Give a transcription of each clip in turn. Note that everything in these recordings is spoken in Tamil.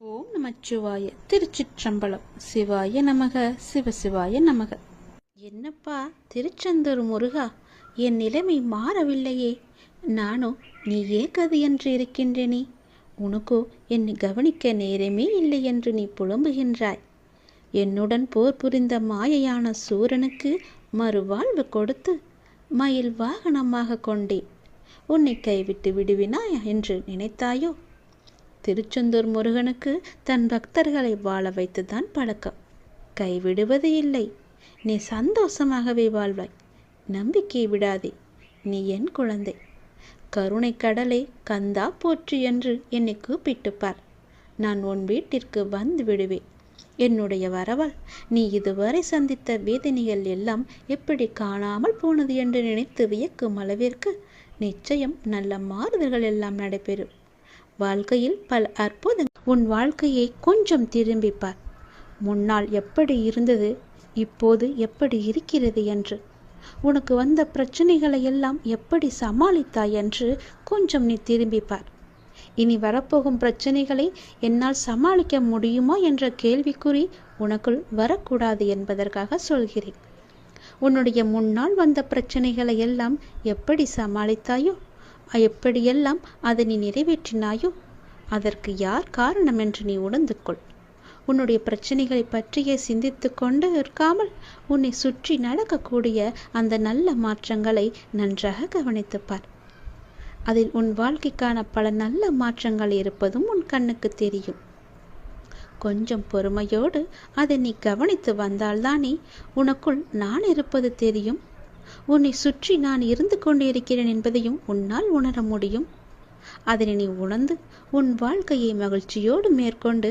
ஓம் நமச்சிவாய. திருச்சிற்றம்பலம். சிவாய நமக, சிவசிவாய நமக. என்னப்பா திருச்செந்தூர் முருகா, என் நிலைமை மாறவில்லையே. நானும் நீயே கதி என்று இருக்கின்றேனே. உனக்கோ என்னை கவனிக்க நேரமே இல்லை என்று நீ புலம்புகின்றாய். என்னுடன் போர் புரிந்த மாயையான சூரனுக்கு மறுவாழ்வு கொடுத்து மயில் வாகனமாக கொண்டேன். உன்னை கைவிட்டு விடுவினாயா என்று நினைத்தாயோ? திருச்செந்தூர் முருகனுக்கு தன் பக்தர்களை வாழ வைத்துதான் பழக்கம். கைவிடுவது இல்லை. நீ சந்தோஷமாகவே வாழ்வாய். நம்பிக்கை விடாதே. நீ என் குழந்தை. கருணை கடலே கந்தா போற்று என்று என்னை கூப்பிட்டுப்பார். நான் உன் வீட்டிற்கு வந்து விடுவேன். என்னுடைய வரவால் நீ இதுவரை சந்தித்த வேதனைகள் எல்லாம் எப்படி காணாமல் போனது என்று நினைத்து வியக்கும் அளவிற்கு நிச்சயம் நல்ல மாறுதல்கள் எல்லாம் நடைபெறும். வாழ்க்கையில் பல அற்புதங்கள். உன் வாழ்க்கையை கொஞ்சம் திரும்பிப்பார். முன்னால் எப்படி இருந்தது, இப்போது எப்படி இருக்கிறது என்று. உனக்கு வந்த பிரச்சனைகளை எல்லாம் எப்படி சமாளித்தாய் என்று கொஞ்சம் நீ திரும்பிப்பார். இனி வரப்போகும் பிரச்சனைகளை என்னால் சமாளிக்க முடியுமா என்ற கேள்விக்குறி உனக்குள் வரக்கூடாது என்பதற்காக சொல்கிறேன். உன்னுடைய முன்னால் வந்த பிரச்சனைகளை எல்லாம் எப்படி சமாளித்தாயோ, எப்படியெல்லாம் அதை நீ நிறைவேற்றினாயோ, அதற்கு யார் காரணம் என்று நீ உணர்ந்து கொள். உன்னுடைய பிரச்சனைகளை பற்றியே சிந்தித்து கொண்டு இருக்காமல் உன்னை சுற்றி நடக்கக்கூடிய அந்த நல்ல மாற்றங்களை நன்றாக கவனித்துப்பார். அதில் உன் வாழ்க்கைக்கான பல நல்ல மாற்றங்கள் இருப்பதும் உன் கண்ணுக்கு தெரியும். கொஞ்சம் பொறுமையோடு அதை நீ கவனித்து வந்தால்தானே உனக்குள் நான் இருப்பது தெரியும். உன்னை சுற்றி நான் இருந்து கொண்டிருக்கிறேன் என்பதையும் உன்னால் உணர முடியும். அதனை நீ உணர்ந்து உன் வாழ்க்கையை மகிழ்ச்சியோடு மேற்கொண்டு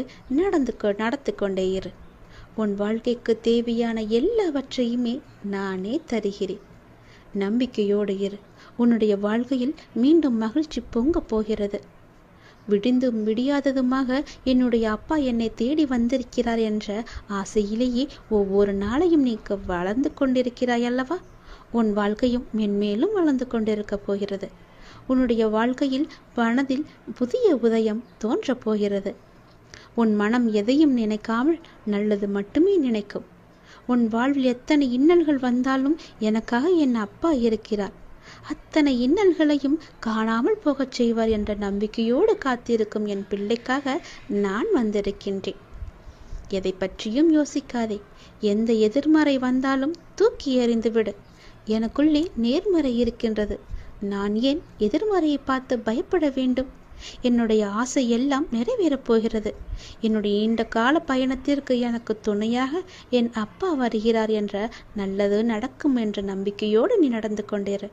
நடத்து கொண்டே இரு. உன் வாழ்க்கைக்கு தேவையான எல்லாவற்றையுமே நானே தருகிறேன். நம்பிக்கையோடு இரு. உன்னுடைய வாழ்க்கையில் மீண்டும் மகிழ்ச்சி பொங்க போகிறது. விடிந்தும் விடியாததுமாக என்னுடைய அப்பா என்னை தேடி வந்திருக்கிறார் என்ற ஆசையிலேயே ஒவ்வொரு நாளையும் நீ வளர்ந்து கொண்டிருக்கிறாய் அல்லவா? உன் வாழ்க்கையும் மென்மேலும் வளர்ந்து கொண்டிருக்க போகிறது. உன்னுடைய வாழ்க்கையில் மனதில் புதிய உதயம் தோன்றப் போகிறது. உன் மனம் எதையும் நினைக்காமல் நல்லது மட்டுமே நினைக்கும். உன் வாழ்வில் எத்தனை இன்னல்கள் வந்தாலும் எனக்காக என் அப்பா இருக்கிறார், அத்தனை இன்னல்களையும் காணாமல் போகச் செய்வார் என்ற நம்பிக்கையோடு காத்திருக்கும் என் பிள்ளைக்காக நான் வந்திருக்கின்றேன். எதை பற்றியும் யோசிக்காதே. எந்த எதிர்மறை வந்தாலும் தூக்கி எறிந்துவிடு. எனக்குள்ளே நேர்மறை இருக்கின்றது. நான் ஏன் எதிர்மறையை பார்த்து பயப்பட வேண்டும்? என்னுடைய ஆசை எல்லாம் நிறைவேறப் போகிறது. என்னுடைய நீண்ட கால பயணத்திற்கு எனக்கு துணையாக என் அப்பா வருகிறார் என்ற நல்லது நடக்கும் என்ற நம்பிக்கையோடு நீ நடந்து கொண்டிரு.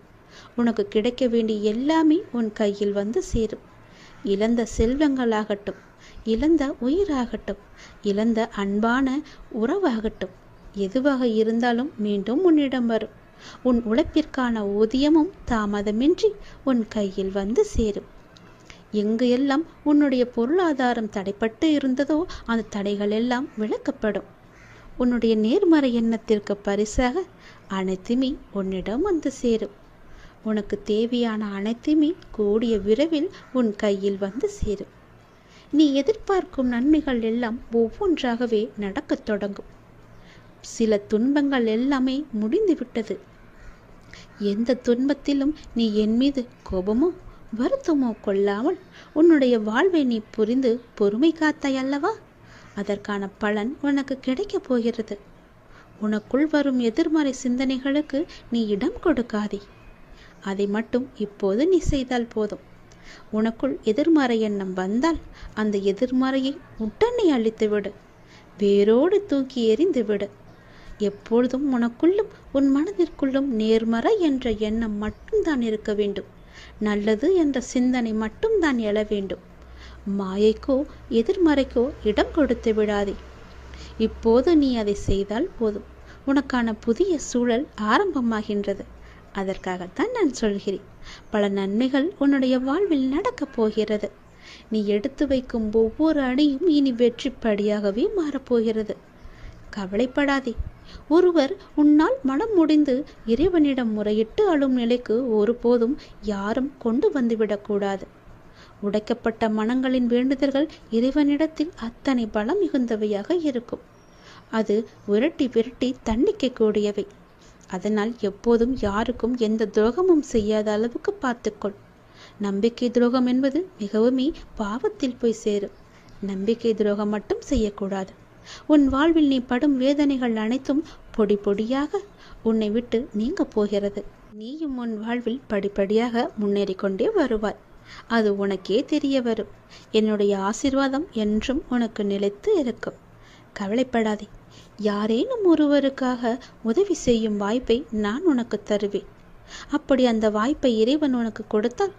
உனக்கு கிடைக்க வேண்டிய எல்லாமே உன் கையில் வந்து சேரும். இழந்த செல்வங்களாகட்டும், இழந்த உயிராகட்டும், இழந்த அன்பான உறவாகட்டும், எதுவாக இருந்தாலும் மீண்டும் உன்னிடம் வரும். உன் உழைப்பிற்கான ஊதியமும் தாமதமின்றி உன் கையில் வந்து சேரும். எங்கு எல்லாம் உன்னுடைய பொருளாதாரம் தடைப்பட்டு இருந்ததோ அந்த தடைகள் எல்லாம் விலக்கப்படும். உன்னுடைய நேர்மறை எண்ணத்திற்கு பரிசாக அனைத்துமே உன்னிடம் வந்து சேரும். உனக்கு தேவையான அனைத்துமே கூடிய விரைவில் உன் கையில் வந்து சேரும். நீ எதிர்பார்க்கும் நன்மைகள் எல்லாம் ஒவ்வொன்றாகவே நடக்கத் தொடங்கும். சில துன்பங்கள் எல்லாமே முடிந்துவிட்டது. எந்த துன்பத்திலும் நீ என் மீது கோபமோ வருத்தமோ கொள்ளாமல் உன்னுடைய வாழ்வை நீ புரிந்து பொறுமை காத்தாய் அல்லவா? அதற்கான பலன் உனக்கு கிடைக்கப் போகிறது. உனக்குள் வரும் எதிர்மறை சிந்தனைகளுக்கு நீ இடம் கொடுக்காதே. அதை மட்டும் இப்போது நீ செய்தால் போதும். உனக்குள் எதிர்மறை எண்ணம் வந்தால் அந்த எதிர்மறையை உடனே அழித்துவிடு. வேரோடு தூக்கி எறிந்து விடு. எப்பொழுதும் உனக்குள்ளும் உன் மனதிற்குள்ளும் நேர்மறை என்ற எண்ணம் மட்டும்தான் இருக்க வேண்டும். நல்லது என்ற சிந்தனை மட்டும்தான் எழ வேண்டும். மாயைக்கோ எதிர்மறைக்கோ இடம் கொடுத்து விடாதே. இப்போது நீ அதை செய்தால் போதும். உனக்கான புதிய சூழல் ஆரம்பமாகின்றது. அதற்காகத்தான் நான் சொல்கிறேன். பல நன்மைகள் உன்னுடைய வாழ்வில் நடக்கப் போகிறது. நீ எடுத்து வைக்கும் ஒவ்வொரு அடியும் இனி வெற்றி படியாகவே மாறப்போகிறது. கவலைப்படாதே. ஒருவர் உன்னால் மனம் முடிந்து இறைவனிடம் முறையிட்டு அழும் நிலைக்கு ஒருபோதும் யாரும் கொண்டு வந்துவிடக்கூடாது. உடைக்கப்பட்ட மனங்களின் வேண்டுதல்கள் இறைவனிடத்தில் அத்தனை பலம் மிகுந்தவையாக இருக்கும். அது விரட்டி விரட்டி தண்டிக்கக்கூடியவை. அதனால் எப்போதும் யாருக்கும் எந்த துரோகமும் செய்யாத அளவுக்கு பார்த்துக்கொள். நம்பிக்கை துரோகம் என்பது மிகவுமே பாவத்தில் போய் சேரும். நம்பிக்கை துரோகம் மட்டும் செய்யக்கூடாது. உன் வாழ்வில் நீ படும் வேதனைகள் அனைத்தும் பொடி பொடியாக உன்னை விட்டு நீங்க போகிறது. நீயும் உன் வாழ்வில் படிப்படியாக முன்னேறி கொண்டே வருவாய். அது உனக்கே தெரிய வரும். என்னுடைய ஆசீர்வாதம் என்றும் உனக்கு நிலைத்து இருக்கும். கவலைப்படாதே. யாரேனும் ஒருவருக்காக உதவி செய்யும் வாய்ப்பை நான் உனக்கு தருவேன். அப்படி அந்த வாய்ப்பை இறைவன் உனக்கு கொடுத்தால்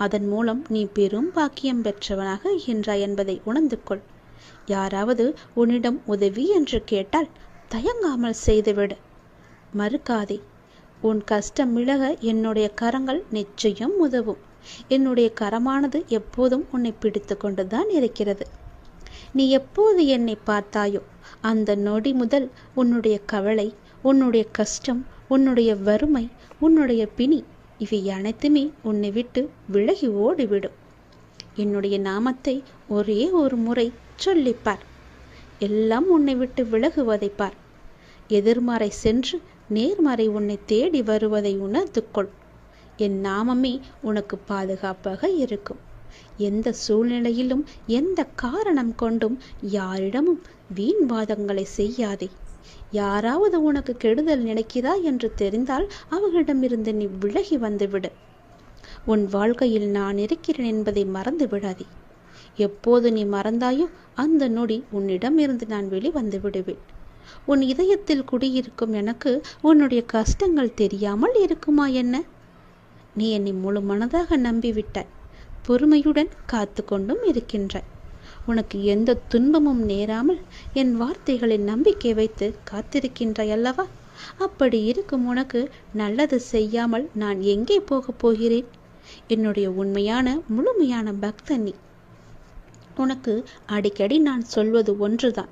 அதன் மூலம் நீ பெரும் பாக்கியம் பெற்றவனாக இருக்கின்றாய் என்பதை உணர்ந்து கொள். யாராவது உன்னிடம் உதவி என்று கேட்டால் தயங்காமல் செய்துவிடு. மறுக்காதே. உன் கஷ்டம் விலக என்னுடைய கரங்கள் நிச்சயம் உதவும். என்னுடைய கரமானது எப்போதும் உன்னை பிடித்து கொண்டுதான் இருக்கிறது. நீ எப்போது என்னை பார்த்தாயோ அந்த நொடி முதல் உன்னுடைய கவலை, உன்னுடைய கஷ்டம், உன்னுடைய வறுமை, உன்னுடைய பிணி இவை அனைத்துமே உன்னை விட்டு விலகி ஓடிவிடும். என்னுடைய நாமத்தை ஒரே ஒரு முறை சொல்லிப்பார். எல்லாம் உன்னை விட்டு விலகுவதை பார். எதிர்மறை சென்று நேர்மறை உன்னை தேடி வருவதை உணர்ந்து கொள். என் நாமமே உனக்கு பாதுகாப்பாக இருக்கும். எந்த சூழ்நிலையிலும் எந்த காரணம் கொண்டும் யாரிடமும் வீண் வாதங்களை செய்யாதே. யாராவது உனக்கு கெடுதல் நினைக்கிறாய் என்று தெரிந்தால் அவர்களிடமிருந்து நீ விலகி வந்துவிடு. உன் வாழ்க்கையில் நான் இருக்கிறேன் என்பதை மறந்து விடாதே. எப்போது நீ மறந்தாயோ அந்த நொடி உன்னிடமிருந்து நான் வெளிவந்து விடுவேன். உன் இதயத்தில் குடியிருக்கும் எனக்கு உன்னுடைய கஷ்டங்கள் தெரியாமல் இருக்குமா என்ன? நீ என்னை முழு மனதாக நம்பிவிட்டாய். பொறுமையுடன் காத்து கொண்டும் இருக்கின்றாய். உனக்கு எந்த துன்பமும் நேராமல் என் வார்த்தைகளில் நம்பிக்கை வைத்து காத்திருக்கின்றாய் அல்லவா? அப்படி இருக்கும் உனக்கு நல்லது செய்யாமல் நான் எங்கே போகப் போகிறேன்? என்னுடைய உண்மையான முழுமையான பக்தன் நீ. உனக்கு அடிக்கடி நான் சொல்வது ஒன்றுதான்.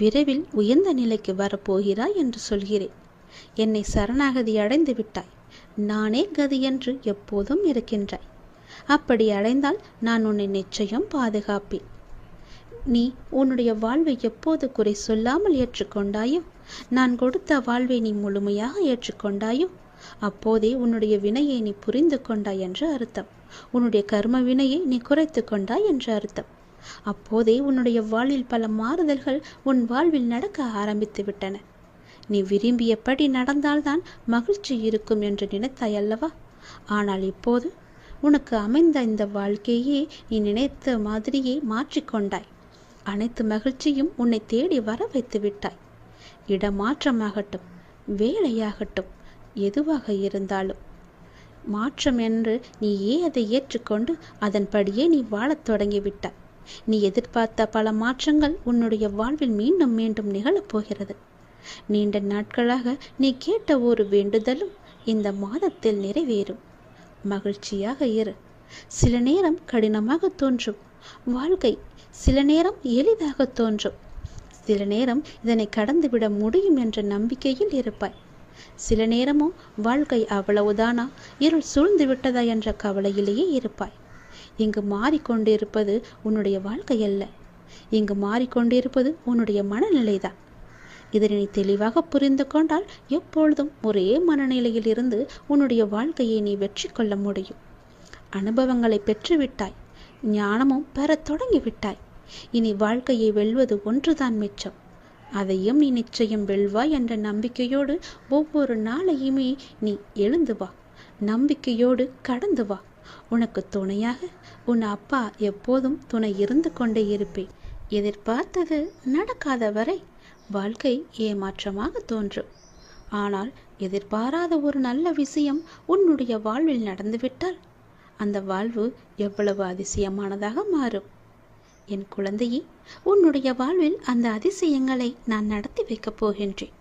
விரைவில் உயர்ந்த நிலைக்கு வரப்போகிறாய் என்று சொல்கிறேன். என்னை சரணாகதி அடைந்து விட்டாய். நானே கதி என்று எப்போதும் இருக்கின்றாய். அப்படி அடைந்தால் நான் உன்னை நிச்சயம் பாதுகாப்பேன். நீ உன்னுடைய வாழ்வை எப்போது குறை சொல்லாமல் ஏற்றுக்கொண்டாயோ, நான் கொடுத்த வாழ்வை நீ முழுமையாக ஏற்றுக்கொண்டாயோ, அப்போதே உன்னுடைய வினையை நீ புரிந்து கொண்டாய் என்று அர்த்தம். உன்னுடைய கர்ம வினையை நீ குறைத்து கொண்டாய் என்று அர்த்தம். அப்போதே உன்னுடைய வாழ்வில் பல மாறுதல்கள் உன் வாழ்வில் நடக்க ஆரம்பித்து விட்டன. நீ விரும்பியபடி நடந்தால்தான் மகிழ்ச்சி இருக்கும் என்று நினைத்தாய் அல்லவா? ஆனால் இப்போது உனக்கு அமைந்த இந்த வாழ்க்கையே நீ நினைத்த மாதிரியே மாற்றிக்கொண்டாய். அனைத்து மகிழ்ச்சியும் உன்னை தேடி வர வைத்து விட்டாய். இடமாற்றமாகட்டும், வேலையாகட்டும், எதுவாக இருந்தாலும் மாற்றம் என்று நீயே அதை ஏற்றுக்கொண்டு அதன்படியே நீ வாழத் தொடங்கிவிட்டாய். நீ எதிர்பார்த்த பல மாற்றங்கள் உன்னுடைய வாழ்வில் மீண்டும் மீண்டும் நிகழப்போகிறது. நீண்ட நாட்களாக நீ கேட்ட ஒரு வேண்டுதலும் இந்த மாதத்தில் நிறைவேறும். மகிழ்ச்சியாக இரு. சில நேரம் கடினமாக தோன்றும் வாழ்க்கை, சில நேரம் எளிதாக தோன்றும். சில நேரம் இதனை கடந்துவிட முடியும் என்ற நம்பிக்கையில் இருப்பாய். சில நேரமும் வாழ்க்கை அவ்வளவுதானா, இருள் சூழ்ந்து விட்டதா என்ற கவலையிலேயே இருப்பாய். இங்கு மாறிக்கொண்டிருப்பது உன்னுடைய வாழ்க்கை அல்ல. இங்கு மாறிக்கொண்டிருப்பது உன்னுடைய மனநிலைதான். இதனை நீ தெளிவாக புரிந்து கொண்டால் எப்பொழுதும் ஒரே மனநிலையில் இருந்து உன்னுடைய வாழ்க்கையை நீ வெற்றி கொள்ள முடியும். அனுபவங்களை பெற்றுவிட்டாய். ஞானமும் பெறத் தொடங்கிவிட்டாய். இனி வாழ்க்கையை வெல்வது ஒன்றுதான் மிச்சம். அதையும் நீ நிச்சயம் வெல்வாய் என்ற நம்பிக்கையோடு ஒவ்வொரு நாளையுமே நீ எழுந்து வா. நம்பிக்கையோடு கடந்து வா. உனக்கு துணையாக உன் அப்பா எப்போதும் துணை இருந்து கொண்டே இருப்பேன். எதிர்பார்த்தது நடக்காத வரை வாழ்க்கை ஏமாற்றமாக தோன்றும். ஆனால் எதிர்பாராத ஒரு நல்ல விஷயம் உன்னுடைய வாழ்வில் நடந்துவிட்டால் அந்த வாழ்வு எவ்வளவு அதிசயமானதாக மாறும். என் குழந்தையே, உன்னுடைய வாழ்வில் அந்த அதிசயங்களை நான் நடத்தி வைக்கப் போகின்றேன்.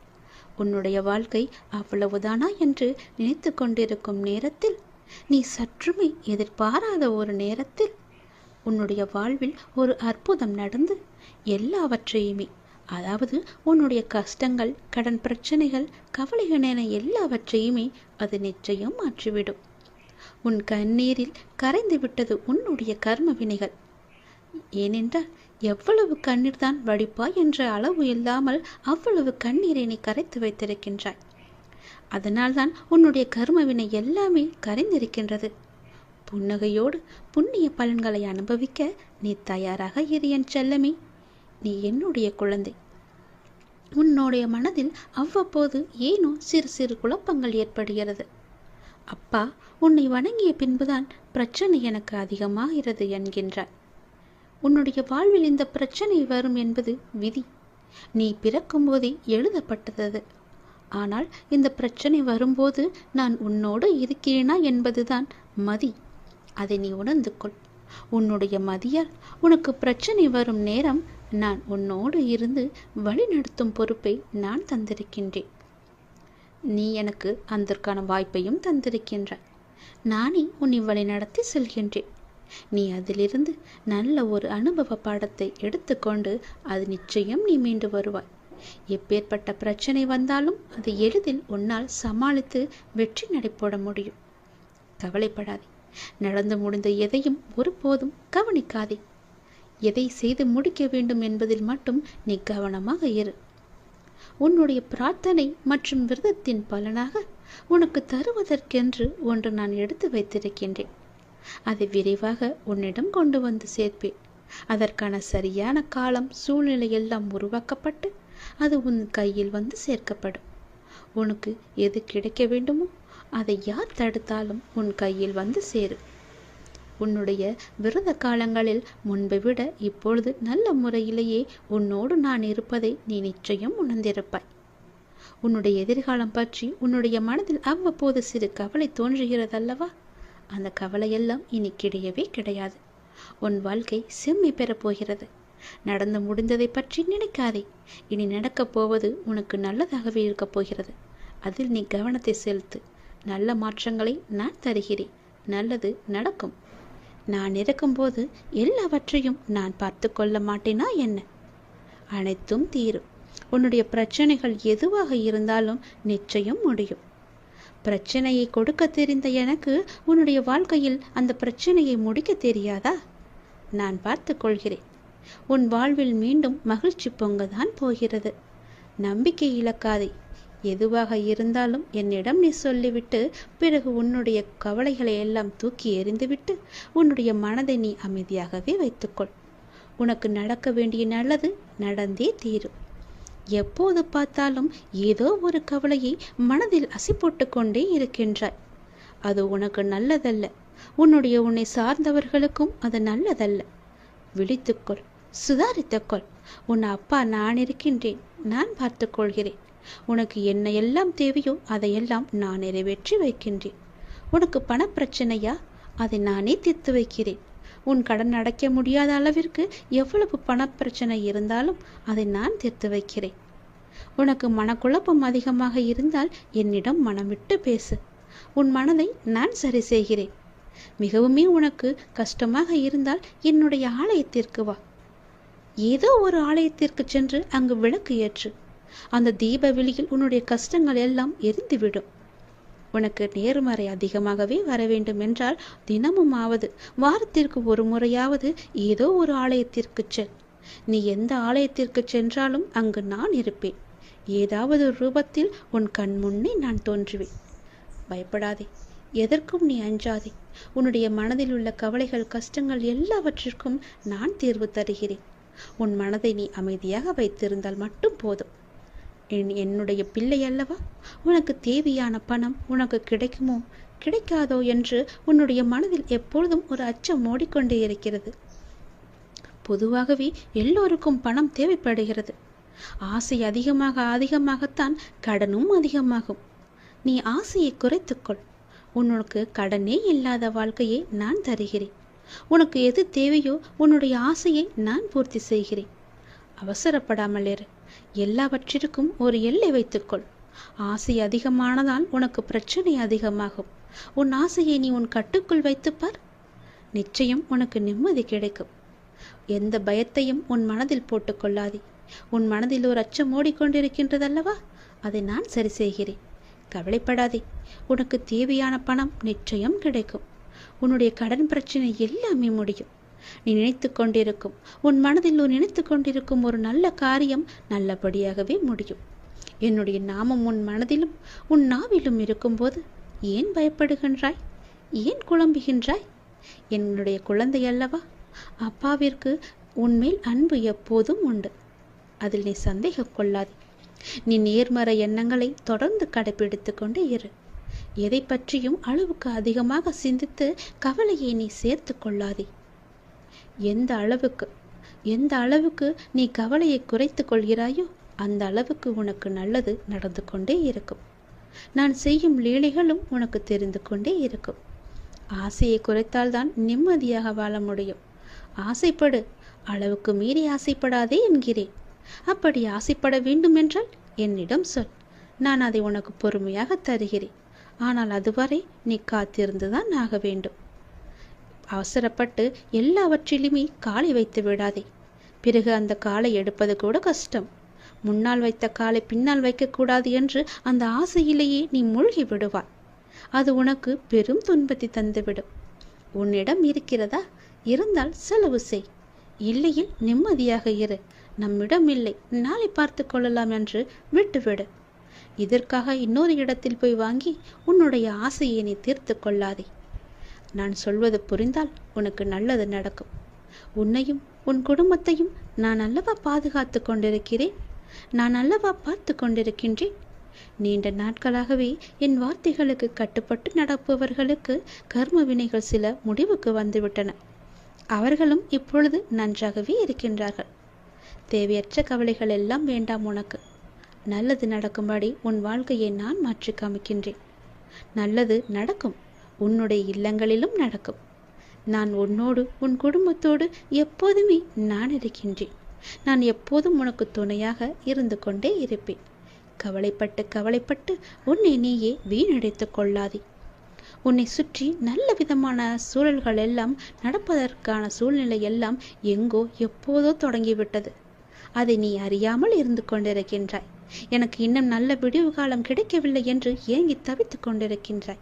உன்னுடைய வாழ்க்கை அவ்வளவுதானா என்று நினைத்து கொண்டிருக்கும் நேரத்தில், நீ சற்றுமே எதிர்பாராத ஒரு நேரத்தில் உன்னுடைய வாழ்வில் ஒரு அற்புதம் நடந்து எல்லாவற்றையுமே, அதாவது உன்னுடைய கஷ்டங்கள், கடன் பிரச்சனைகள், கவலைகள் என எல்லாவற்றையுமே அது நிச்சயம் மாற்றிவிடும். உன் கண்ணீரில் கரைந்து விட்டது உன்னுடைய கர்ம வினைகள். ஏனென்றால் எவ்வளவு கண்ணீர் தான் வடிப்பாய் என்ற அளவு இல்லாமல் அவ்வளவு கண்ணீரை நீ கரைத்து வைத்திருக்கின்றாய். அதனால்தான் உன்னுடைய கர்மவினை எல்லாமே கரைந்திருக்கின்றது. புன்னகையோடு புண்ணிய பலன்களை அனுபவிக்க நீ தயாராக இரு என் செல்லமே. நீ என்னுடைய குழந்தை. உன்னுடைய மனதில் அவ்வப்போது ஏனோ சிறு சிறு குழப்பங்கள் ஏற்படுகிறது. அப்பா உன்னை வணங்கிய பின்புதான் பிரச்சனை எனக்கு அதிகமாகிறது என்கின்றார். உன்னுடைய வாழ்வில் இந்த பிரச்சனை வரும் என்பது விதி. நீ பிறக்கும் போதே எழுதப்பட்டது. ஆனால் இந்த பிரச்சனை வரும்போது நான் உன்னோடு இருக்கிறேனா என்பதுதான் மதி. அதை நீ உணர்ந்து கொள். உன்னுடைய மதியால் உனக்கு பிரச்சனை வரும் நேரம் நான் உன்னோடு இருந்து வழிநடத்தும் பொறுப்பை நான் தந்திருக்கின்றேன். நீ எனக்கு அதற்கான வாய்ப்பையும் தந்திருக்கின்றாய். நானே உன்னை வழிநடத்தி செல்கின்றேன். நீ அதிலிருந்து நல்ல ஒரு அனுபவ பாடத்தை எடுத்துக்கொண்டு அது நிச்சயம் நீ மீண்டு வருவாய். எப்பேற்பட்ட பிரச்சனை வந்தாலும் அதை எளிதில் உன்னால் சமாளித்து வெற்றி நடைபோட முடியும். கவலைப்படாதே. நடந்து முடிந்த எதையும் ஒருபோதும் கவனிக்காதே. எதை செய்து முடிக்க வேண்டும் என்பதில் மட்டும் நீ கவனமாக இரு. உன்னுடைய பிரார்த்தனை மற்றும் விரதத்தின் பலனாக உனக்கு தருவதற்கென்று ஒன்று நான் எடுத்து வைத்திருக்கின்றேன். அதை விரைவாக உன்னிடம் கொண்டு வந்து சேர்ப்பேன். அதற்கான சரியான காலம் சூழ்நிலை எல்லாம் உருவாக்கப்பட்டு அது உன் கையில் வந்து சேர்க்கப்படும். உனக்கு எது கிடைக்க வேண்டுமோ அதை யார் தடுத்தாலும் உன் கையில் வந்து சேரும். உன்னுடைய விரத காலங்களில் முன்பை விட இப்பொழுது நல்ல முறையிலேயே உன்னோடு நான் இருப்பதை நீ நிச்சயம் உணர்ந்திருப்பாய். உன்னுடைய எதிர்காலம் பற்றி உன்னுடைய மனதில் அவ்வப்போது சிறு கவலை தோன்றுகிறதல்லவா? அந்த கவலையெல்லாம் இனி கிடையவே கிடையாது. உன் வாழ்க்கை செம்மை பெறப் போகிறது. நடந்து முடிந்ததை பற்றி நினைக்காதே. இனி நடக்கப் போவது உனக்கு நல்லதாகவே இருக்கப் போகிறது. அதில் நீ கவனத்தை செலுத்து. நல்ல மாற்றங்களை நான் தருகிறேன். நல்லது நடக்கும். நான் இருக்கும்போது எல்லாவற்றையும் நான் பார்த்து கொள்ள மாட்டேனா என்ன? அனைத்தும் தீரும். உன்னுடைய பிரச்சனைகள் எதுவாக இருந்தாலும் நிச்சயம் முடியும். பிரச்சனையை கொடுக்க தெரிந்த எனக்கு உன்னுடைய வாழ்க்கையில் அந்த பிரச்சனையை முடிக்க தெரியாதா? நான் பார்த்து கொள்கிறேன். உன் வாழ்வில் மீண்டும் மகிழ்ச்சி பொங்கதான் போகிறது. நம்பிக்கை இழக்காதே. எதுவாக இருந்தாலும் என்னிடம் நீ சொல்லிவிட்டு பிறகு உன்னுடைய கவலைகளை எல்லாம் தூக்கி எறிந்துவிட்டு உன்னுடைய மனதை நீ அமைதியாகவே வைத்துக்கொள். உனக்கு நடக்க வேண்டிய நல்லது நடந்தே தீரும். எப்போது பார்த்தாலும் ஏதோ ஒரு கவலையை மனதில் அசி போட்டு கொண்டே இருக்கின்றாய். அது உனக்கு நல்லதல்ல. உன்னை சார்ந்தவர்களுக்கும் அது நல்லதல்ல. விழித்துக்கொள். சுதாரித்துக்கொள். உன் அப்பா நான் இருக்கின்றேன். நான் பார்த்து கொள்கிறேன். உனக்கு என்ன எல்லாம் தேவையோ அதையெல்லாம் நான் நிறைவேற்றி வைக்கின்றேன். உனக்கு பணப்பிரச்சனையா? அதை நானே தீர்த்து வைக்கிறேன். உன் கடன் அடைக்க முடியாத அளவிற்கு எவ்வளவு பணப்பிரச்சனை இருந்தாலும் அதை நான் தீர்த்து வைக்கிறேன். உனக்கு மனக்குழப்பம் அதிகமாக இருந்தால் என்னிடம் மனம் விட்டு பேசு. உன் மனதை நான் சரி செய்கிறேன். மிகவுமே உனக்கு கஷ்டமாக இருந்தால் என்னுடைய ஆலயத்திற்கு வா. ஏதோ ஒரு ஆலயத்திற்கு சென்று அங்கு விளக்கு ஏற்று. அந்த தீப வெளியில் உன்னுடைய கஷ்டங்கள் எல்லாம் எரிந்துவிடும். உனக்கு நேர்மறை அதிகமாகவே வர வேண்டும் என்றால் தினமும் ஆவது வாரத்திற்கு ஒரு முறையாவது ஏதோ ஒரு ஆலயத்திற்கு செல். நீ எந்த ஆலயத்திற்கு சென்றாலும் அங்கு நான் இருப்பேன். ஏதாவது ரூபத்தில் உன் கண் முன்னே நான் தோன்றுவேன். பயப்படாதே. எதற்கும் நீ அஞ்சாதே. உன்னுடைய மனதில் உள்ள கவலைகள் கஷ்டங்கள் எல்லாவற்றிற்கும் நான் தீர்வு தருகிறேன். உன் மனதை நீ அமைதியாக வைத்திருந்தால் மட்டும் போதும். என்னுடைய பிள்ளை அல்லவா? உனக்கு தேவையான பணம் உனக்கு கிடைக்குமோ கிடைக்காதோ என்று உன்னுடைய மனதில் எப்பொழுதும் ஒரு அச்சம் ஓடிக்கொண்டே இருக்கிறது. பொதுவாகவே எல்லோருக்கும் பணம் தேவைப்படுகிறது. ஆசை அதிகமாகத்தான் கடனும் அதிகமாகும். நீ ஆசையை குறைத்துக்கொள். உனக்கு கடனே இல்லாத வாழ்க்கையை நான் தருகிறேன். உனக்கு எது தேவையோ உன்னுடைய ஆசையை நான் பூர்த்தி செய்கிறேன். அவசரப்படாமல் இரு. எல்லாவற்றிற்கும் ஒரு எல்லை வைத்துக்கொள். ஆசை அதிகமானதால் உனக்கு பிரச்சனை அதிகமாகும். உன் ஆசையை நீ உன் கட்டுக்குள் வைத்துப்பார். நிச்சயம் உனக்கு நிம்மதி கிடைக்கும். எந்த பயத்தையும் உன் மனதில் போட்டுக்கொள்ளாதே. உன் மனதில் ஒரு அச்சம் ஓடிக்கொண்டிருக்கின்றதல்லவா? அதை நான் சரி செய்கிறேன். கவலைப்படாதே, உனக்கு தேவையான பணம் நிச்சயம் கிடைக்கும். உன்னுடைய கடன் பிரச்சனை எல்லாமே முடியும். நீ நினைத்து கொண்டிருக்கும், உன் மனதில் நினைத்து கொண்டிருக்கும் ஒரு நல்ல காரியம் நல்லபடியாகவே முடியும். என்னுடைய நாமம் உன் மனதிலும் உன் நாவிலும் இருக்கும்போது ஏன் பயப்படுகின்றாய்? ஏன் குழம்புகின்றாய்? என்னுடைய குழந்தை அல்லவா? அப்பாவிற்கு உன்மேல் அன்பு எப்போதும் உண்டு. அதில் நீ சந்தேகம் கொள்ளாதே. நீ நேர்மறை எண்ணங்களை தொடர்ந்து கடைபிடித்து கொண்டே இரு. எதை பற்றியும் அளவுக்கு அதிகமாக சிந்தித்து கவலையை நீ சேர்த்து கொள்ளாதே. எந்த அளவுக்கு நீ கவலையை குறைத்து கொள்கிறாயோ அந்த அளவுக்கு உனக்கு நல்லது நடந்து கொண்டே இருக்கும். நான் செய்யும் லீலைகளும் உனக்கு தெரிந்து கொண்டே இருக்கும். ஆசையை குறைத்தால்தான் நிம்மதியாக வாழ முடியும். ஆசைப்படு, அளவுக்கு மீறி ஆசைப்படாதே என்கிறேன். அப்படி ஆசைப்பட வேண்டும் என்றால் என்னிடம் சொல், நான் அதை உனக்கு பொறுமையாக தருகிறேன். ஆனால் அதுவரை நீ காத்திருந்துதான் ஆக வேண்டும். அவசரப்பட்டு எல்லாவற்றிலுமே காலை வைத்து விடாதே. பிறகு அந்த காலை எடுப்பது கூட கஷ்டம். முன்னால் வைத்த காலை பின்னால் வைக்கக்கூடாது என்று அந்த ஆசையிலேயே நீ மூழ்கி விடுவாய். அது உனக்கு பெரும் துன்பத்தை தந்துவிடும். உன்னிடம் இருக்கிறதா? இருந்தால் செலவு செய். இல்லையில் நிம்மதியாக இரு. நம்மிடம் இல்லை, நாளை பார்த்து கொள்ளலாம் என்று விட்டுவிடு. இதற்காக இன்னொரு இடத்தில் போய் வாங்கி உன்னுடைய ஆசையை நீ தீர்த்து கொள்ளாதே. நான் சொல்வது புரிந்தால் உனக்கு நல்லது நடக்கும். உன்னையும் உன் குடும்பத்தையும் நான் அல்லவா பாதுகாத்து கொண்டிருக்கிறேன். நான் அல்லவா பார்த்து கொண்டிருக்கின்றேன். நீண்ட நாட்களாகவே என் வார்த்தைகளுக்கு கட்டுப்பட்டு நடப்பவர்களுக்கு கர்ம வினைகள் சில முடிவுக்கு வந்துவிட்டன. அவர்களும் இப்பொழுது நன்றாகவே இருக்கின்றார்கள். தேவையற்ற கவலைகள் எல்லாம் வேண்டாம் உனக்கு. நல்லது நடக்கும்படி உன் வாழ்க்கையை நான் மாற்றி காமிக்கின்றேன். நல்லது நடக்கும். உன்னுடைய இல்லங்களிலும் நடக்கும். நான் உன்னோடு உன் குடும்பத்தோடு எப்போதுமே நான் இருக்கின்றேன். நான் எப்போதும் உனக்கு துணையாக இருந்து கொண்டே இருப்பேன். கவலைப்பட்டு உன்னை நீயே வீணடைத்து கொள்ளாதே. உன்னை சுற்றி நல்ல விதமான சூழல்கள் எல்லாம் நடப்பதற்கான சூழ்நிலை எல்லாம் எங்கோ எப்போதோ தொடங்கிவிட்டது. அதை நீ அறியாமல் இருந்து கொண்டிருக்கின்றாய். எனக்கு இன்னும் நல்ல விடிவு காலம் கிடைக்கவில்லை என்று ஏங்கி தவித்து கொண்டிருக்கின்றாய்.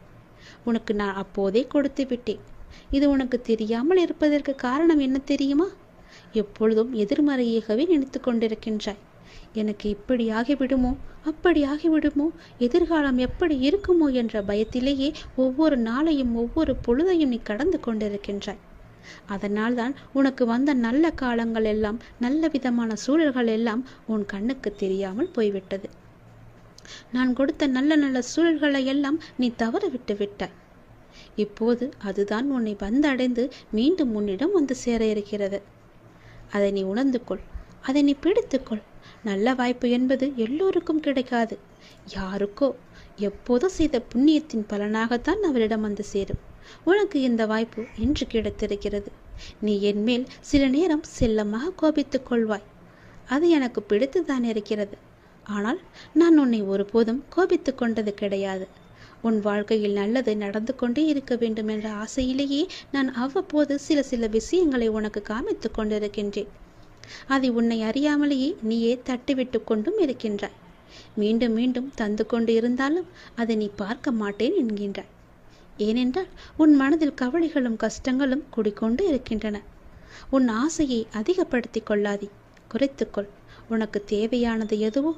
உனக்கு நான் அப்போதே கொடுத்து விட்டேன். இது உனக்கு தெரியாமல் இருப்பதற்கு காரணம் என்ன தெரியுமா? எப்பொழுதும் எதிர்மறையாகவே நினைத்து கொண்டிருக்கின்றாய். எனக்கு இப்படி ஆகிவிடுமோ, அப்படி ஆகிவிடுமோ, எதிர்காலம் எப்படி இருக்குமோ என்ற பயத்திலேயே ஒவ்வொரு நாளையும் ஒவ்வொரு பொழுதையும் நீ கடந்து கொண்டிருக்கின்றாய். அதனால்தான் உனக்கு வந்த நல்ல காலங்கள் எல்லாம், நல்ல விதமான சூழல்கள் எல்லாம் உன் கண்ணுக்கு தெரியாமல் போய்விட்டது. நான் கொடுத்த நல்ல நல்ல சூழல்களை எல்லாம் நீ தவற விட்டு விட்டாய். இப்போது அதுதான் உன்னை வந்தடைந்து மீண்டும் உன்னிடம் வந்து சேர இருக்கிறது. அதை நீ உணர்ந்து கொள். அதை நீ பிடித்துக்கொள். நல்ல வாய்ப்பு என்பது எல்லோருக்கும் கிடைக்காது. யாருக்கோ எப்போதோ செய்த புண்ணியத்தின் பலனாகத்தான் அவரிடம் வந்து சேரும். உனக்கு இந்த வாய்ப்பு இன்று கிடைத்திருக்கிறது. நீ என் மேல் சில நேரம் செல்லமாக கோபித்துக் கொள்வாய். அது எனக்கு பிடித்துதான் இருக்கிறது. ஆனால் நான் உன்னை ஒருபோதும் கோபித்து கொண்டது கிடையாது. உன் வாழ்க்கையில் நல்லது நடந்து கொண்டே இருக்க வேண்டும் என்ற ஆசையிலேயே நான் அவ்வப்போது சில விஷயங்களை உனக்கு காமித்து கொண்டிருக்கின்றேன். அதை உன்னை அறியாமலேயே நீயே தட்டிவிட்டு கொண்டும் இருக்கின்றாய். மீண்டும் மீண்டும் தந்து கொண்டு இருந்தாலும் அதை நீ பார்க்க மாட்டேன் என்கின்றாய். ஏனென்றால் உன் மனதில் கவலைகளும் கஷ்டங்களும் குடிக்கொண்டு இருக்கின்றன. உன் ஆசையை அதிகப்படுத்தி கொள்ளாதே, குறைத்துக்கொள். உனக்கு தேவையானது எதுவோ,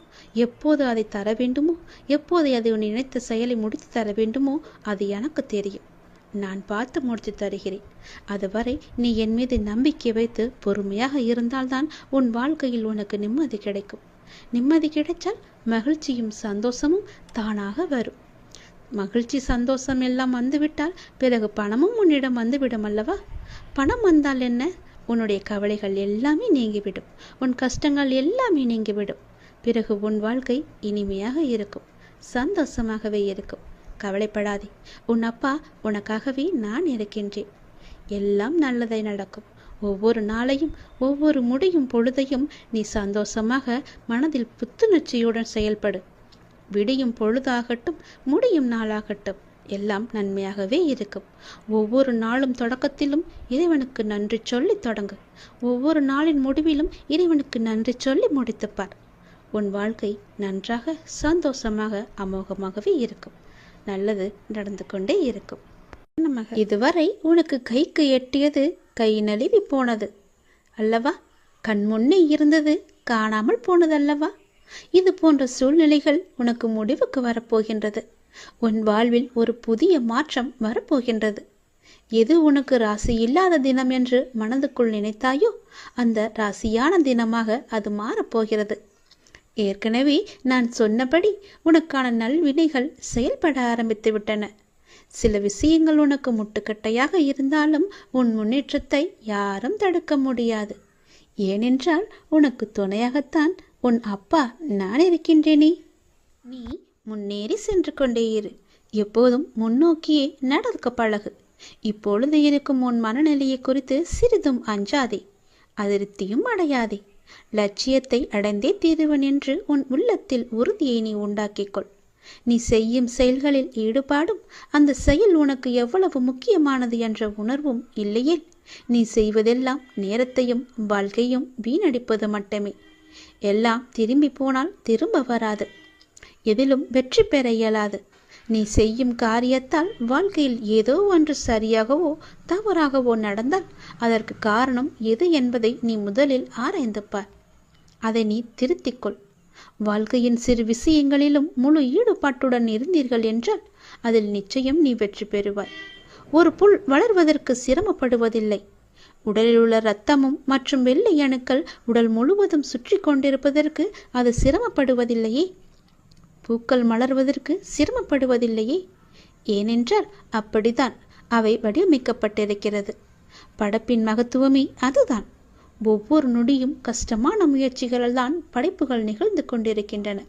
எப்போது அதை தர வேண்டுமோ, எப்போது அதை உன் நினைத்த செயலை முடித்து தர வேண்டுமோ அது எனக்கு தெரியும். நான் பார்த்து முடித்து தருகிறேன். அதுவரை நீ என் மீது நம்பிக்கை வைத்து பொறுமையாக இருந்தால்தான் உன் வாழ்க்கையில் உனக்கு நிம்மதி கிடைக்கும். நிம்மதி கிடைத்தால் மகிழ்ச்சியும் சந்தோஷமும் தானாக வரும். மகிழ்ச்சி சந்தோஷம் எல்லாம் வந்துவிட்டால் பிறகு பணமும் உன்னிடம் வந்துவிடும் அல்லவா? பணம் வந்தால் என்ன? உன்னுடைய கவலைகள் எல்லாமே நீங்கிவிடும். உன் கஷ்டங்கள் எல்லாமே நீங்கிவிடும். பிறகு உன் வாழ்க்கை இனிமையாக இருக்கும், சந்தோஷமாகவே இருக்கும். கவலைப்படாதே. உன் அப்பா உனக்காகவே நான் இருக்கின்றேன். எல்லாம் நல்லதை நடக்கும். ஒவ்வொரு நாளையும் ஒவ்வொரு முடியும் பொழுதையும் நீ சந்தோஷமாக மனதில் புத்துணர்ச்சியுடன் செயல்படு. விடியும் பொழுதாகட்டும், முடியும் நாளாகட்டும், எல்லாம் நன்மையாகவே இருக்கும். ஒவ்வொரு நாளும் தொடக்கத்திலும் இறைவனுக்கு நன்றி சொல்லி தொடங்கு. ஒவ்வொரு நாளின் முடிவிலும் இறைவனுக்கு நன்றி சொல்லி முடித்துப்பார். உன் வாழ்க்கை நன்றாக சந்தோஷமாக அமோகமாகவே இருக்கும். நல்லது நடந்து கொண்டே இருக்கும். இதுவரை உனக்கு கைக்கு எட்டியது கை நழுவி போனது அல்லவா? கண் முன்னே இருந்தது காணாமல் போனது அல்லவா? இது போன்ற சூழ்நிலைகள் உனக்கு முடிவுக்கு வரப்போகின்றது. உன் வாழ்வில் ஒரு புதிய மாற்றம் வரப்போகின்றது. எது உனக்கு ராசி இல்லாத தினம் என்று மனதுக்குள் நினைத்தாயோ அந்த ராசியான தினமாக அது மாறப்போகிறது. ஏற்கனவே நான் சொன்னபடி உனக்கான நல்வினைகள் செயல்பட ஆரம்பித்து விட்டன. சில விஷயங்கள் உனக்கு முட்டுக்கட்டையாக இருந்தாலும் உன் முன்னேற்றத்தை யாரும் தடுக்க முடியாது. ஏனென்றால் உனக்கு துணையாகத்தான் உன் அப்பா நான் இருக்கின்றேனே. நீ முன்னேறி சென்று கொண்டே இரு. எப்போதும் முன்னோக்கியே நடக்க பழகு. இப்பொழுது இருக்கும் உன் மனநிலையை குறித்து சிறிதும் அஞ்சாதே, அதிருப்தியும் அடையாதே. லட்சியத்தை அடைந்தே தீருவன் என்று உன் உள்ளத்தில் உறுதியை நீ உண்டாக்கிக்கொள். நீ செய்யும் செயல்களில் ஈடுபாடும் அந்த செயல் உனக்கு எவ்வளவு முக்கியமானது என்ற உணர்வும் இல்லையே நீ செய்வதெல்லாம் நேரத்தையும் வாழ்க்கையும் வீணடிப்பது மட்டுமே. எல்லாம் திரும்பி போனால் திரும்ப வராது. எதிலும் வெற்றி பெற இயலாது. நீ செய்யும் காரியத்தால் வாழ்க்கையில் ஏதோ ஒன்று சரியாகவோ தவறாகவோ நடந்தால் அதற்கு காரணம் எது என்பதை நீ முதலில் ஆராய்ந்து பார். அதை நீ திருத்திக்கொள். வாழ்க்கையின் சிறு விஷயங்களிலும் முழு ஈடுபாட்டுடன் இருந்தீர்கள் என்றால் அதில் நிச்சயம் நீ வெற்றி பெறுவாய். ஒரு புல் வளர்வதற்கு சிரமப்படுவதில்லை. உடலில் உள்ள இரத்தமும் மற்றும் வெள்ளை அணுக்கள் உடல் முழுவதும் சுற்றி கொண்டிருப்பதற்கு அது சிரமப்படுவதில்லையே. பூக்கள் மலர்வதற்கு சிரமப்படுவதில்லையே. ஏனென்றால் அப்படித்தான் அவை வடிவமைக்கப்பட்டிருக்கிறது. படைப்பின் மகத்துவமே அதுதான். ஒவ்வொரு நொடியும் கஷ்டமான முயற்சிகளால் தான் படைப்புகள் நிகழ்ந்து கொண்டிருக்கின்றன.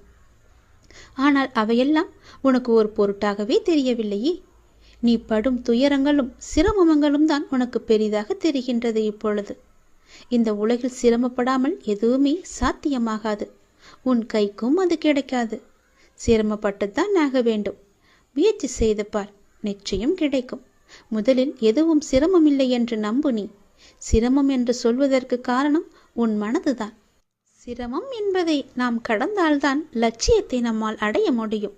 ஆனால் அவையெல்லாம் உனக்கு ஒரு பொருட்டாகவே தெரியவில்லையே. நீ படும் துயரங்களும் சிரமங்களும் தான் உனக்கு பெரிதாக தெரிகின்றது. இப்பொழுது இந்த உலகில் சிரமப்படாமல் எதுவுமே சாத்தியமாகாது. உன் கைக்கும் அது கிடைக்காது. சிரமப்பட்டுத்தான் ஆக வேண்டும். முயற்சி செய்து பார், நிச்சயம் கிடைக்கும். முதலில் எதுவும் சிரமமில்லை என்று நம்பு. நீ சிரமம் என்று சொல்வதற்கு காரணம் உன் மனதுதான். சிரமம் என்பதை நாம் கடந்தால்தான் லட்சியத்தை நம்மால் அடைய முடியும்.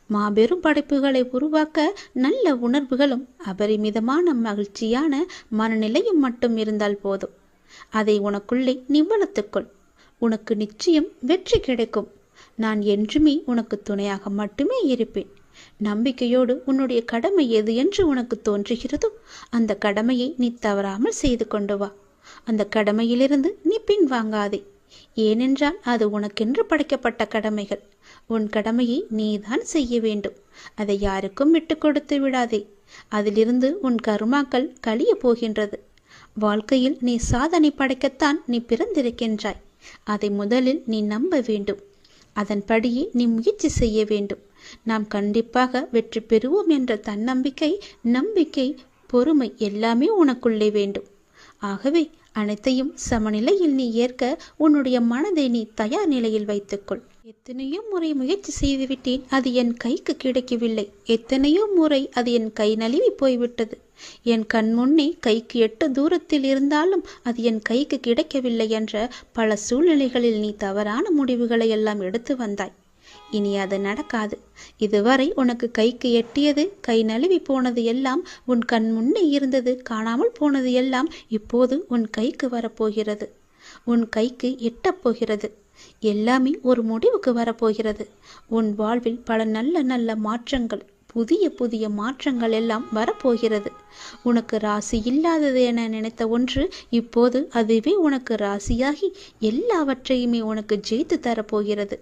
மாபெரும் படைப்புகளை உருவாக்க நல்ல உணர்வுகளும் அபரிமிதமான மகிழ்ச்சியான மனநிலையும் மட்டும் இருந்தால் போதும். அதை உனக்குள்ளே நீ வளர்த்துக்கொள். உனக்கு நிச்சயம் வெற்றி கிடைக்கும். நான் என்றுமே உனக்கு துணையாக மட்டுமே இருப்பேன். நம்பிக்கையோடு உன்னுடைய கடமை எது என்று உனக்கு தோன்றுகிறதோ அந்த கடமையை நீ தவறாமல் செய்து கொண்டு வா. அந்த கடமையிலிருந்து நீ பின்வாங்காதே. ஏனென்றால் அது உனக்கென்று படைக்கப்பட்ட கடமைகள். உன் கடமையை நீதான் செய்ய வேண்டும். அதை யாருக்கும் விட்டு கொடுத்து விடாதே. அதிலிருந்து உன் கர்மாக்கள் கழிய போகின்றது. வாழ்க்கையில் நீ சாதனை படைக்கத்தான் நீ பிறந்திருக்கின்றாய். அதை முதலில் நீ நம்ப வேண்டும். அதன்படியே நீ முயற்சி செய்ய வேண்டும். நாம் கண்டிப்பாக வெற்றி பெறுவோம் என்ற தன்னம்பிக்கை, நம்பிக்கை, பொறுமை எல்லாமே உனக்குள்ளே வேண்டும். ஆகவே அனைத்தையும் சமநிலையில் நீ ஏற்க உன்னுடைய மனதை நீ தயார் நிலையில் வைத்துக்கொள். எத்தனையோ முறை முயற்சி செய்துவிட்டேன், அது என் கைக்கு கிடைக்கவில்லை. எத்தனையோ முறை அது என் கை நழுவி போய்விட்டது. என் கண் முன்னே கைக்கு 8 தூரத்தில் இருந்தாலும் அது என் கைக்கு கிடைக்கவில்லை என்ற பல சூழ்நிலைகளில் நீ தவறான முடிவுகளை எல்லாம் எடுத்து வந்தாய். இனி அது நடக்காது. இதுவரை உனக்கு கைக்கு எட்டியது கை நழுவி போனது எல்லாம், உன் கண் முன்னே இருந்தது காணாமல் போனது எல்லாம் இப்போது உன் கைக்கு வரப்போகிறது. உன் கைக்கு எட்டப்போகிறது. எல்லாமே ஒரு முடிவுக்கு வரப்போகிறது. உன் வாழ்வில் பல நல்ல நல்ல மாற்றங்கள், புதிய புதிய மாற்றங்கள் எல்லாம் வரப்போகிறது. உனக்கு ராசி இல்லாதது என நினைத்த ஒன்று இப்போது அதுவே உனக்கு ராசியாகி எல்லாவற்றையுமே உனக்கு ஜெயித்து தரப்போகிறது.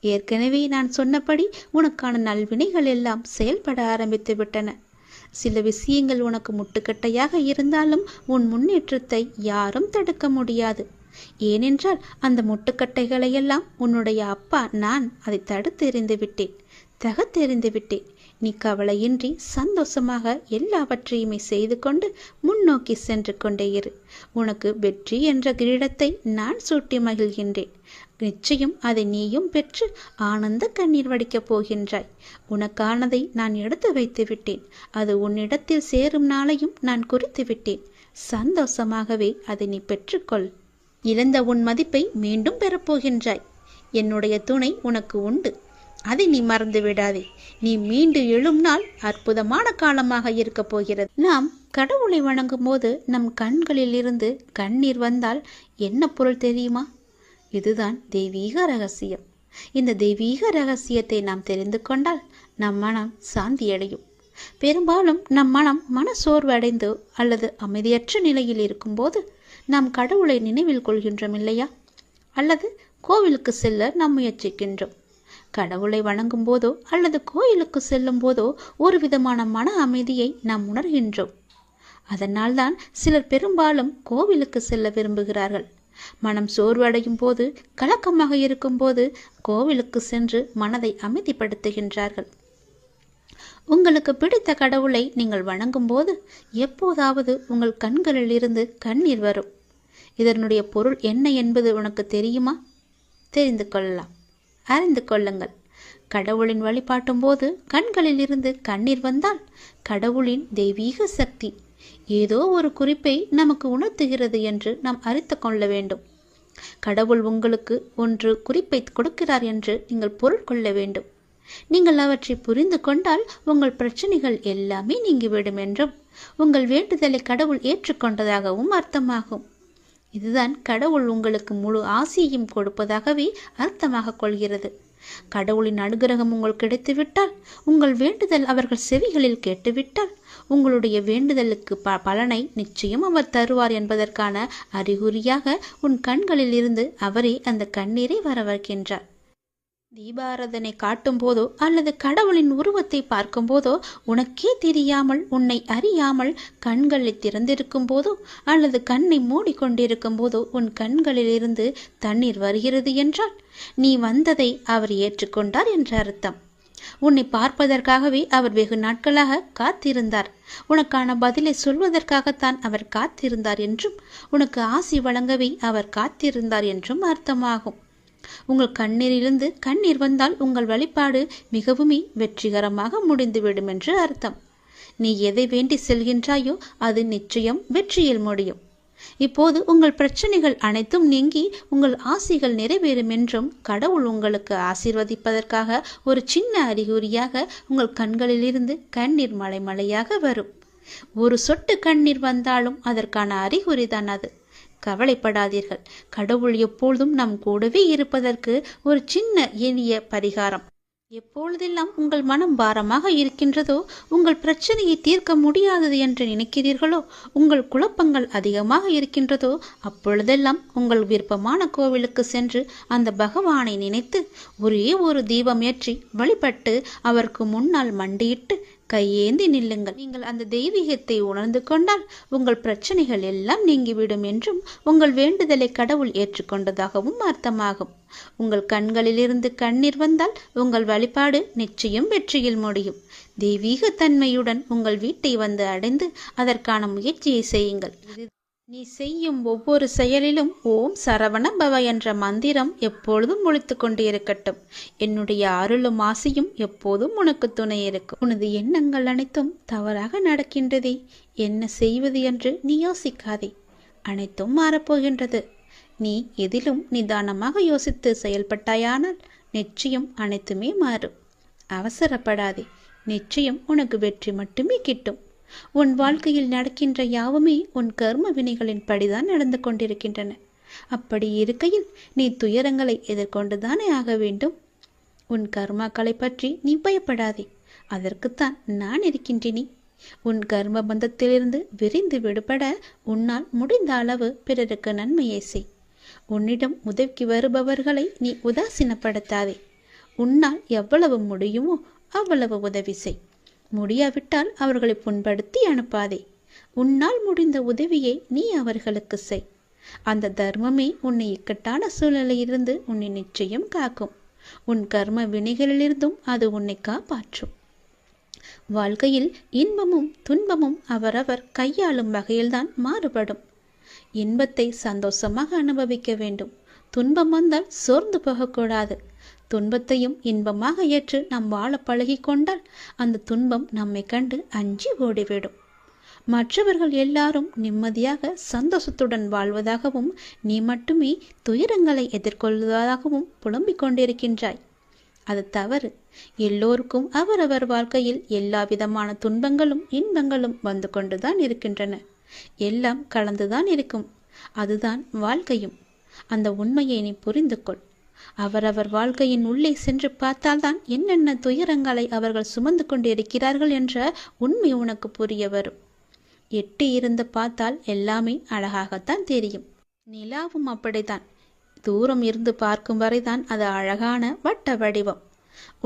ஏற்கனவே நான் சொன்னபடி உனக்கான நல்வினைகள் எல்லாம் செயல்பட ஆரம்பித்து விட்டன. சில விஷயங்கள் உனக்கு முட்டுக்கட்டையாக இருந்தாலும் உன் முன்னேற்றத்தை யாரும் தடுக்க முடியாது. ஏனென்றால் அந்த முட்டுக்கட்டைகளை எல்லாம் உன்னுடைய அப்பா நான் அதை தடுத்து எறிந்து விட்டேன், தகர்த்தெறிந்து விட்டேன். நீ கவலையின்றி சந்தோஷமாக எல்லாவற்றையுமே செய்து கொண்டு முன்னோக்கி சென்று கொண்டே இரு. உனக்கு வெற்றி என்ற கிரீடத்தை நான் சூட்டி மகிழ்கின்றேன். நிச்சயம் அதை நீயும் பெற்று ஆனந்த கண்ணீர் வடிக்கப் போகின்றாய். உனக்கானதை நான் எடுத்து வைத்து விட்டேன். அது உன்னிடத்தில் சேரும் நாளையும் நான் குறித்து விட்டேன். சந்தோஷமாகவே அதை நீ பெற்றுக்கொள். இழந்த உன் மதிப்பை மீண்டும் பெறப்போகின்றாய். என்னுடைய துணை உனக்கு உண்டு. அதை நீ மறந்து விடாதே. நீ மீண்டு எழும் நாள் அற்புதமான காலமாக இருக்கப் போகிறது. நாம் கடவுளை வணங்கும் போது நம் கண்களில் இருந்து கண்ணீர் வந்தால் என்ன பொருள் தெரியுமா? இதுதான் தெய்வீக ரகசியம். இந்த தெய்வீக ரகசியத்தை நாம் தெரிந்து கொண்டால் நம் மனம் சாந்தியடையும். பெரும்பாலும் நம் மன சோர்வு அடைந்து அல்லது அமைதியற்ற நிலையில் இருக்கும்போது நாம் கடவுளை நினைவில் கொள்கின்றோம் இல்லையா? அல்லது கோவிலுக்கு செல்ல நாம் முயற்சிக்கின்றோம். கடவுளை வணங்கும் போதோ அல்லது கோயிலுக்கு செல்லும் போதோ ஒரு விதமான மன அமைதியை நாம் உணர்கின்றோம். அதனால்தான் சிலர் பெரும்பாலும் கோவிலுக்கு செல்ல விரும்புகிறார்கள். மனம் சோர்வடையும் போது, கலக்கமாக இருக்கும் போது கோவிலுக்கு சென்று மனதை அமைதிப்படுத்துகின்றார்கள். உங்களுக்கு பிடித்த கடவுளை நீங்கள் வணங்கும் போது எப்போதாவது உங்கள் கண்களில் இருந்து கண்ணீர் வரும். இதனுடைய பொருள் என்ன என்பது உனக்கு தெரியுமா? தெரிந்து கொள்ளலாம், அறிந்து கொள்ளுங்கள். கடவுளின் வழிபாட்டும் போது கண்களில் இருந்து கண்ணீர் வந்தால் கடவுளின் தெய்வீக சக்தி ஏதோ ஒரு குறிப்பை நமக்கு உணர்த்துகிறது என்று நாம் அறிந்து கொள்ள வேண்டும். கடவுள் உங்களுக்கு ஒன்று குறிப்பை கொடுக்கிறார் என்று நீங்கள் பொருள் கொள்ள வேண்டும். நீங்கள் அவற்றை புரிந்து கொண்டால் உங்கள் பிரச்சனைகள் எல்லாமே நீங்கிவிடும் என்றும் உங்கள் வேண்டுதலை கடவுள் ஏற்றுக்கொண்டதாகவும் அர்த்தமாகும். இதுதான் கடவுள் உங்களுக்கு முழு ஆசியையும் கொடுப்பதாகவே அர்த்தமாக கொள்கிறது. கடவுளின் அனுகிரகம் உங்களுக்கு கிடைத்துவிட்டால், உங்கள் வேண்டுதல் அவர்கள் செவிகளில் கேட்டுவிட்டால், உங்களுடைய வேண்டுதலுக்கு பலனை நிச்சயம் அவர் தருவார் என்பதற்கான அறிகுறியாக உன் கண்களில் இருந்து அவரே அந்த கண்ணீரை வரவழைக்கின்றார். தீபாராதனை காட்டும் போதோ அல்லது கடவுளின் உருவத்தை பார்க்கும் போதோ உனக்கே தெரியாமல், உன்னை அறியாமல் கண்களை திறந்திருக்கும் போதோ அல்லது கண்ணை மூடிக்கொண்டிருக்கும் போதோ உன் கண்களில் இருந்து தண்ணீர் வருகிறது என்றால் நீ வந்ததை அவர் ஏற்றுக்கொண்டார் என்ற அர்த்தம். உன்னை பார்ப்பதற்காகவே அவர் வெகு நாட்களாக காத்திருந்தார். உனக்கான பதிலை சொல்வதற்காகத்தான் அவர் காத்திருந்தார் என்றும், உனக்கு ஆசி வழங்கவே அவர் காத்திருந்தார் என்றும் அர்த்தமாகும். உங்கள் கண்ணீரிலிருந்து கண்ணீர் வந்தால் உங்கள் வழிபாடு மிகவுமே வெற்றிகரமாக முடிந்துவிடும் என்று அர்த்தம். நீ எதை வேண்டி செல்கின்றாயோ அது நிச்சயம் வெற்றியில் முடியும். இப்போது உங்கள் பிரச்சனைகள் அனைத்தும் நீங்கி உங்கள் ஆசைகள் நிறைவேறும் என்றும் கடவுள் உங்களுக்கு ஆசீர்வதிப்பதற்காக ஒரு சின்ன அறிகுறியாக உங்கள் கண்களிலிருந்து கண்ணீர் மலை மலையாக வரும். ஒரு சொட்டு கண்ணீர் வந்தாலும் அதற்கான அறிகுறிதான் அது. கவலைப்படாதீர்கள். கடவுள் எப்பொழுதும் நம் கூடவே இருப்பதற்கு ஒரு சின்ன எளிய பரிகாரம். எப்பொழுதெல்லாம் உங்கள் மனம் பாரமாக இருக்கின்றதோ, உங்கள் பிரச்சனையை தீர்க்க முடியாதது என்று நினைக்கிறீர்களோ, உங்கள் குழப்பங்கள் அதிகமாக இருக்கின்றதோ, அப்பொழுதெல்லாம் உங்கள் விருப்பமான கோவிலுக்கு சென்று அந்த பகவானை நினைத்து ஒரே ஒரு தீபம் ஏற்றி வழிபட்டு அவருக்கு முன்னால் மண்டியிட்டு கையேந்தி நில்லுங்கள். நீங்கள் அந்த தெய்வீகத்தை உணர்ந்து கொண்டால் உங்கள் பிரச்சனைகள் எல்லாம் நீங்கிவிடும் என்றும் உங்கள் வேண்டுதலை கடவுள் ஏற்றுக்கொண்டதாகவும் அர்த்தமாகும். உங்கள் கண்களிலிருந்து கண்ணீர் வந்தால் உங்கள் வழிபாடு நிச்சயம் வெற்றியில் முடியும். தெய்வீக தன்மையுடன் உங்கள் வீட்டை வந்து அடைந்து அதற்கான முயற்சியை செய்யுங்கள். நீ செய்யும் ஒவ்வொரு செயலிலும் ஓம் சரவண பவ என்ற மந்திரம் எப்பொழுதும் ஒலித்து கொண்டே இருக்கட்டும். என்னுடைய அருளும் ஆசையும் எப்போதும் உனக்கு துணை இருக்கும். உனது எண்ணங்கள் அனைத்தும் தவறாக நடக்கின்றதே, என்ன செய்வது என்று நீ யோசிக்காதே. அனைத்தும் மாறப்போகின்றது. நீ எதிலும் நிதானமாக யோசித்து செயல்பட்டாயானால் நிச்சயம் அனைத்துமே மாறும். அவசரப்படாதே. நிச்சயம் உனக்கு வெற்றி மட்டுமே கிட்டும். உன் வாழ்க்கையில் நடக்கின்ற யாவுமே உன் கர்ம வினைகளின் படிதான் நடந்து கொண்டிருக்கின்றன. அப்படி இருக்கையில் நீ துயரங்களை எதிர்கொண்டுதானே ஆக வேண்டும். உன் கர்மாக்களை பற்றி நீ பயப்படாதே. அதற்குத்தான் நான் இருக்கின்றேனே. உன் கர்ம பந்தத்திலிருந்து விரிந்து விடுபட உன்னால் முடிந்த அளவு பிறருக்கு நன்மையை செய். உன்னிடம் உதவிக்கு வருபவர்களை நீ உதாசீனப்படுத்தாதே. உன்னால் எவ்வளவு முடியுமோ அவ்வளவு உதவி செய். முடியாவிட்டால் அவர்களை புண்படுத்தி அனுப்பாதே. உன்னால் முடிந்த உதவியை நீ அவர்களுக்கு செய். அந்த தர்மமே உன்னை இக்கட்டான சூழ்நிலையிலிருந்து உன்னை நிச்சயம் காக்கும். உன் கர்ம வினைகளிலிருந்தும் அது உன்னை காப்பாற்றும். வாழ்க்கையில் இன்பமும் துன்பமும் அவரவர் கையாளும் வகையில்தான் மாறுபடும். இன்பத்தை சந்தோஷமாக அனுபவிக்க வேண்டும். துன்பம் வந்தால் சோர்ந்து போகக்கூடாது. துன்பத்தையும் இன்பமாக ஏற்று நாம் வாழ பழகி கொண்டால் அந்த துன்பம் நம்மை கண்டு அஞ்சி ஓடிவிடும். மற்றவர்கள் எல்லாரும் நிம்மதியாக சந்தோஷத்துடன் வாழ்வதாகவும் நீ மட்டுமே துயரங்களை எதிர்கொள்வதாகவும் புலம்பிக் கொண்டிருக்கின்றாய். அது தவறு. எல்லோருக்கும் அவரவர் வாழ்க்கையில் எல்லா விதமான துன்பங்களும் இன்பங்களும் வந்து கொண்டுதான் இருக்கின்றன. எல்லாம் கலந்துதான் இருக்கும். அதுதான் வாழ்க்கையும். அந்த உண்மையை நீ புரிந்து கொள். அவரவர் வாழ்க்கையின் உள்ளே சென்று பார்த்தால்தான் என்னென்ன துயரங்களை அவர்கள் சுமந்து கொண்டு இருக்கிறார்கள் என்ற உண்மை உனக்கு புரிய வரும். எட்டி இருந்து பார்த்தால் எல்லாமே அழகாகத்தான் தெரியும். நிலாவும் அப்படித்தான். தூரம் இருந்து பார்க்கும் வரைதான் அது அழகான வட்ட வடிவம்.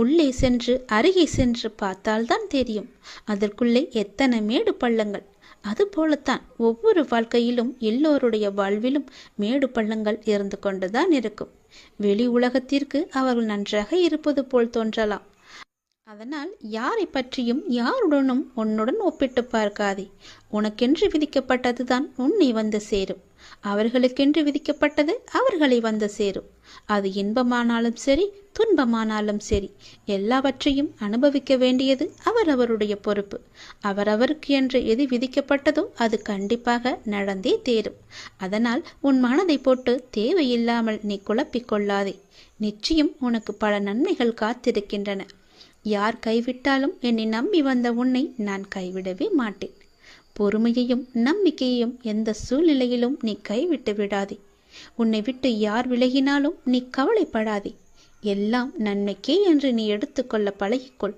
உள்ளே சென்று அருகே சென்று பார்த்தால்தான் தெரியும் அதற்குள்ளே எத்தனை மேடு பள்ளங்கள். அதுபோலத்தான் ஒவ்வொரு வாழ்க்கையிலும் எல்லோருடைய வாழ்விலும் மேடு பள்ளங்கள் இருந்து கொண்டுதான் இருக்கும். வெளி உலகத்திற்கு அவர்கள் நன்றாக இருப்பது போல் தோன்றலாம். அதனால் யாரை பற்றியும் யாருடனும் உன்னுடன் ஒப்பிட்டு பார்க்காதே. உனக்கென்று விதிக்கப்பட்டதுதான் உன்னை வந்து சேரும். அவர்களுக்கென்று விதிக்கப்பட்டது அவர்களை வந்து சேரும். அது இன்பமானாலும் சரி துன்பமானாலும் சரி எல்லாவற்றையும் அனுபவிக்க வேண்டியது அவரவருடைய பொறுப்பு. அவரவருக்கு என்று எது விதிக்கப்பட்டதோ அது கண்டிப்பாக நடந்தே தேரும். அதனால் உன் மனதை போட்டு தேவையில்லாமல் நீ குழப்பிக்கொள்ளாதே. நிச்சயம் உனக்கு பல நன்மைகள் காத்திருக்கின்றன. யார் கைவிட்டாலும் என்னை நம்பி வந்த உன்னை நான் கைவிடவே மாட்டேன். பொறுமையையும் நம்பிக்கையையும் எந்த சூழ்நிலையிலும் நீ கைவிட்டு விடாதே. உன்னை விட்டு யார் விலகினாலும் நீ கவலைப்படாதே. எல்லாம் நன்மைக்கே என்று நீ எடுத்துக்கொள்ள பழகிக்கொள்.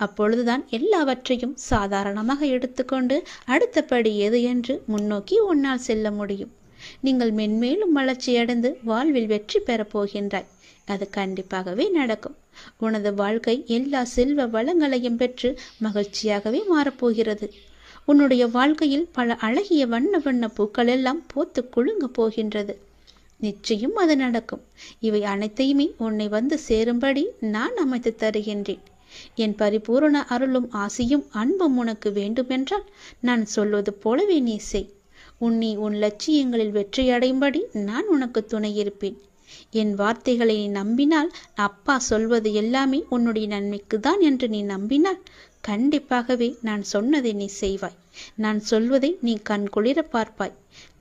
அப்பொழுதுதான் எல்லாவற்றையும் சாதாரணமாக எடுத்துக்கொண்டு அடுத்தபடி எது என்று முன்னோக்கி உன்னால் செல்ல முடியும். நீங்கள் மென்மேலும் வளர்ச்சியடைந்து வாழ்வில் வெற்றி பெறப் போகின்றாய். அது கண்டிப்பாகவே நடக்கும். உனது வாழ்க்கை எல்லா செல்வ வளங்களையும் பெற்று மகிழ்ச்சியாகவே மாறப்போகிறது. உன்னுடைய வாழ்க்கையில் பல அழகிய வண்ண வண்ண பூக்கள் எல்லாம் பூத்து குலுங்க போகின்றது. நிச்சயம் அது நடக்கும். இவை அனைத்தையுமே உன்னை வந்து சேரும்படி நான் அமைத்து தருகின்றேன். என் பரிபூரண அருளும் ஆசியும் அன்பும் உனக்கு வேண்டுமென்றால் நான் சொல்வது போலவே நீ செய். உன்னை உன் லட்சியங்களில் வெற்றியடையும்படி நான் உனக்கு துணை இருப்பேன். என் வார்த்தைகளை நீ நம்பினால், அப்பா சொல்வது எல்லாமே உன்னுடைய நன்மைக்கு தான் என்று நீ நம்பினால் கண்டிப்பாகவே நான் சொன்னதை நீ செய்வாய். நான் சொல்வதை நீ கண் குளிர பார்ப்பாய்,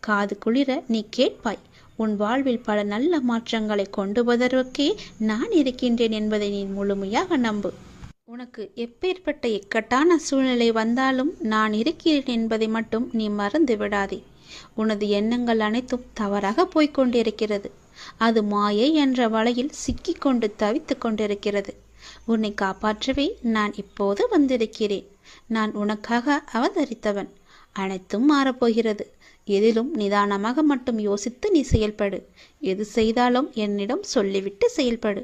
காது குளிர நீ கேட்பாய். உன் வாழ்வில் பல நல்ல மாற்றங்களை கொண்டு வருவதற்கே நான் இருக்கின்றேன் என்பதை நீ முழுமையாக நம்பு. உனக்கு எப்பேற்பட்ட இக்கட்டான சூழ்நிலை வந்தாலும் நான் இருக்கிறேன் என்பதை மட்டும் நீ மறந்து விடாதே. உனது எண்ணங்கள் அனைத்தும் தவறாக போய்கொண்டிருக்கிறது. அது மாயை என்ற வலையில் சிக்கிக்கொண்டு தவித்து கொண்டிருக்கிறது. உன்னை காப்பாற்றவே நான் இப்போது வந்திருக்கிறேன். நான் உனக்காக அவதரித்தவன். அனைத்தும் மாறப்போகிறது. எதிலும் நிதானமாக மட்டும் யோசித்து நீ செயல்படு. எது செய்தாலும் என்னிடம் சொல்லிவிட்டு செயல்படு.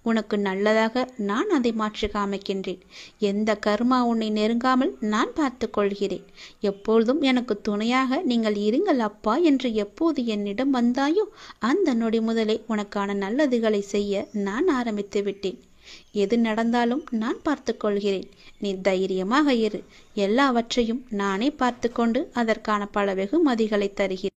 உனக்கு நல்லதாக நான் அதை மாற்றி காமிக்கின்றேன். எந்த கர்மா உன்னை நெருங்காமல் நான் பார்த்து கொள்கிறேன். எப்பொழுதும் எனக்கு துணையாக நீங்கள் இருங்கள் அப்பா என்று எப்போது என்னிடம் வந்தாயோ அந்த நொடி முதலே உனக்கான நல்லதுகளை செய்ய நான் ஆரம்பித்து விட்டேன். எது நடந்தாலும் நான் பார்த்து கொள்கிறேன். நீ தைரியமாக இரு. எல்லாவற்றையும் நானே பார்த்து கொண்டு அதற்கான பல வெகுமதிகளை தருகிறேன்.